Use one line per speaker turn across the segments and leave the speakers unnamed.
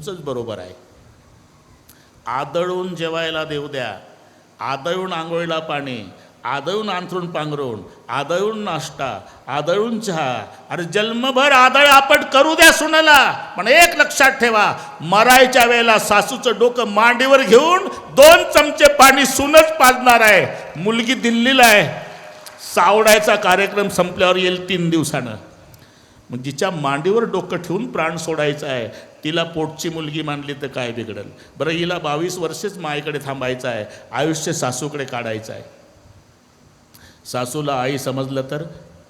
तुमचंच बरोबर आहे. आदळून जेवायला देऊ द्या, आदळून आंघोळीला पाणी, आदळून अंथरूण पांघरून, आदळून नाश्ता, आदळून चहा. अरे जन्मभर आदळ आपण करू द्या सुनाला, पण एक लक्षात ठेवा, मरायच्या वेळेला सासूचं डोकं मांडीवर घेऊन 2 चमचे पाणी सुनच पाजणार आहे. मुलगी दिल्लीला आहे, सावडायचा कार्यक्रम संपल्यावर येईल 3 दिवसानं. मग जिच्या मांडीवर डोकं ठेवून प्राण सोडायचा आहे तिला पोटची मुलगी मानली तर काय बिघडल. बरं, हिला 22 वर्षेच माईकडे थांबायचं आहे, आयुष्य सासूकडे काढायचं आहे. सासूला आई समजलं तर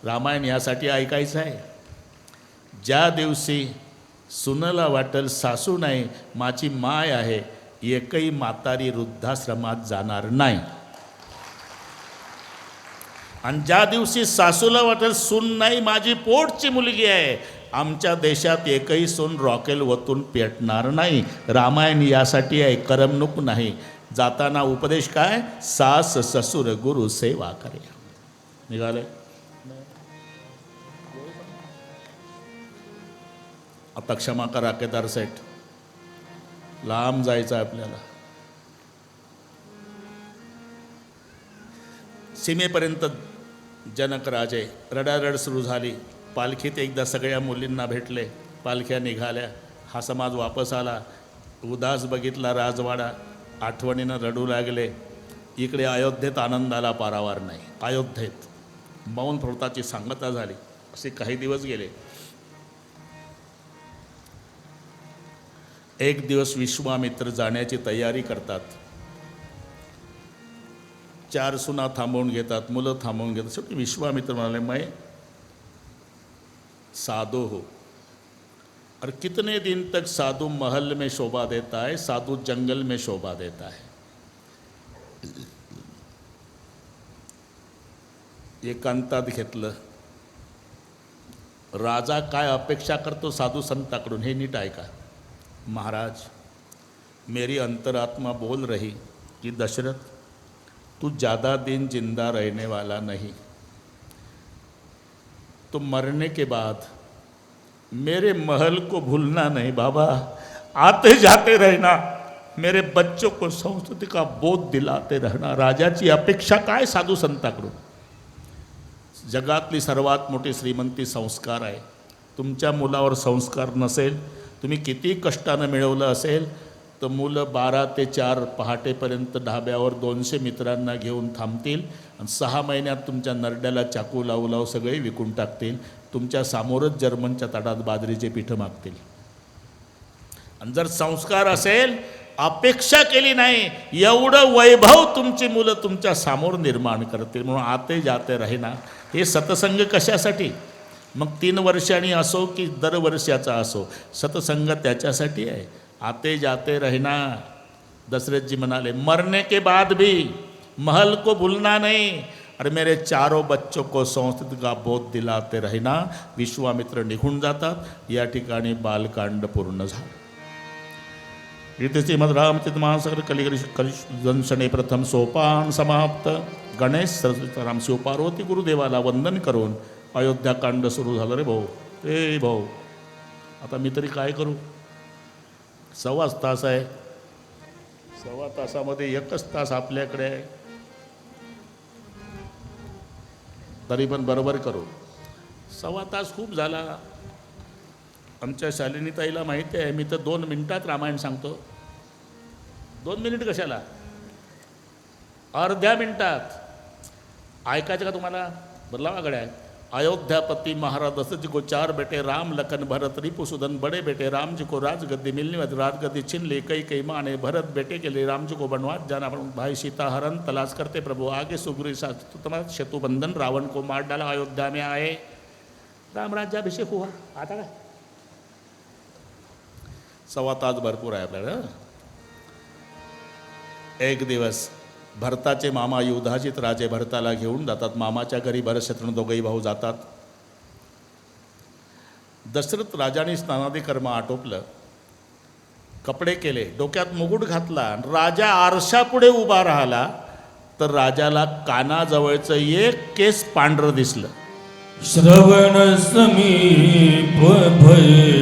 रामायण यासाठी ऐकायचं आहे. ज्या दिवशी सुनला वाटेल सासू नाही माझी माय आहे, एकही म्हातारी वृद्धाश्रमात जाणार नाही. आणि ज्या दिवशी सासूला वाटेल सून नाही माझी पोटची मुलगी आहे, आमच्या देशात एकही सून रॉकेल वतून पेटणार नाही. रामायण यासाठी आहे, करमणूक नाही. जाताना उपदेश काय? सास ससुर गुरु सेवा करे. निघाले आता क्षमा करा केदार सेठ, लांब जायचं आहे आपल्याला. सीमेपर्यंत जनक राजे, रडारड सुरू झाली. पालखीत एकदा सगळ्या मुलींना भेटले, पालख्या निघाल्या, हा समाज वापस आला. उदास बघितला राजवाडा, आठवणीनं रडू लागले. इकडे अयोध्येत आनंदाला पारावार नाही. अयोध्येत मौन व्रताची सांगता झाली. असे काही दिवस गेले. एक दिवस विश्वामित्र जाण्याची तयारी करतात. 4 सुना थांबवून घेतात, मुलं थांबवून घेतात. शेवटी विश्वामित्र म्हणाले, मैं साधु हो, और कितने दिन तक साधु महल में शोभा देता है, साधु जंगल में शोभा देता है. एकांतात घेतलं. राजा काय अपेक्षा करतो साधू संताकडून हे नीट ऐका. महाराज, मेरी अंतरात्मा बोल रही कि दशरथ तू ज़्यादा दिन जिंदा रहने वाला नहीं, तो मरने के बाद मेरे महल को भूलना नहीं बाबा, आते जाते रहना, मेरे बच्चों को संस्कृति का बोध दिलाते रहना. राजाची अपेक्षा काय साधू संताकडून? जगातली सर्वात मोठी श्रीमंती संस्कार आहे. तुमच्या मुलावर संस्कार नसेल, तुम्ही किती कष्टानं मिळवलं असेल, तर मुलं 12 ते 4 पहाटेपर्यंत ढाब्यावर 200 मित्रांना घेऊन थांबतील आणि 6 महिन्यात तुमच्या नरड्याला चाकू लावू लावू सगळे विकून टाकतील. तुमच्या समोरच जर्मनच्या ताटात बाजरीचे पिठं मागतील. आणि जर संस्कार असेल, अपेक्षा केली नाही, एवढं वैभव तुमची मुलं तुमच्या समोर निर्माण करतील. म्हणून आते जाते राहीना. हे सतसंग कशासाठी? मग 3 वर्षांनी असो की दरवर्षाचा असो, सतसंग त्याच्यासाठी आहे. आते जाते रहना. दशरथ जी म्हणाले, मरने के बाद भी महल को भूलना नहीं, और मेरे 4 बच्चों को संस्कृति का बोध दिलाते रहना. विश्वामित्र निघून जातात. या ठिकाणी बालकांड पूर्ण झालं. इथे श्रीमद रामचरित मानस कलिदंशने प्रथम सोपान समाप्त. गणेश सरस्वती राम शिव पार्वती गुरुदेवाला वंदन करून अयोध्याकांड सुरू झालं. रे भाऊ, ए भाऊ, आता मी तरी काय करू? 1.25 तास आहे. 1.25 तासामध्ये 1च तास आपल्याकडे आहे, तरी पण बरोबर करू. 1.25 तास खूप झाला. आमच्या शालिनीताईला माहिती आहे, मी तर 2 मिनिटात रामायण सांगतो. 2 मिनिट कशाला, अर्ध्या मिनिटात. ऐकायचं का तुम्हाला? बदलावा गड्या. अयोध्यापति महाराज दशरथ जी को 4 बेटे राम लखन भरत रिपुसुदन, बड़े बेटे राम जी को राजगद्दी मिलने वाली राजगद्दी छीन ली. कई माँ ने भरत बेटे के लिए राम जी को बनवास जाना, भाई सीता हरण तलाश करते प्रभु आगे सुग्रीव तुम्हारा सेतुबंधन, रावण को मार डाला, अयोध्या में आए, राम राज्याभिषेक हुआ. आता काय 1.25 तास भरपूर आहे आपल्याला. एक दिवस भरताचे मामा युधाजित राजे भरताला घेऊन जातात. मामाच्या घरी भरत शत्रुघ्न दोघेही भाऊ जातात. दशरथ राजाने स्नानादी कर्म आटोपलं, कपडे केले, डोक्यात मुकुट घातला. राजा आरशापुढे उभा राहिला तर राजाला कानाजवळचं एक केस पांढरं दिसलं.
श्रवण समीप भय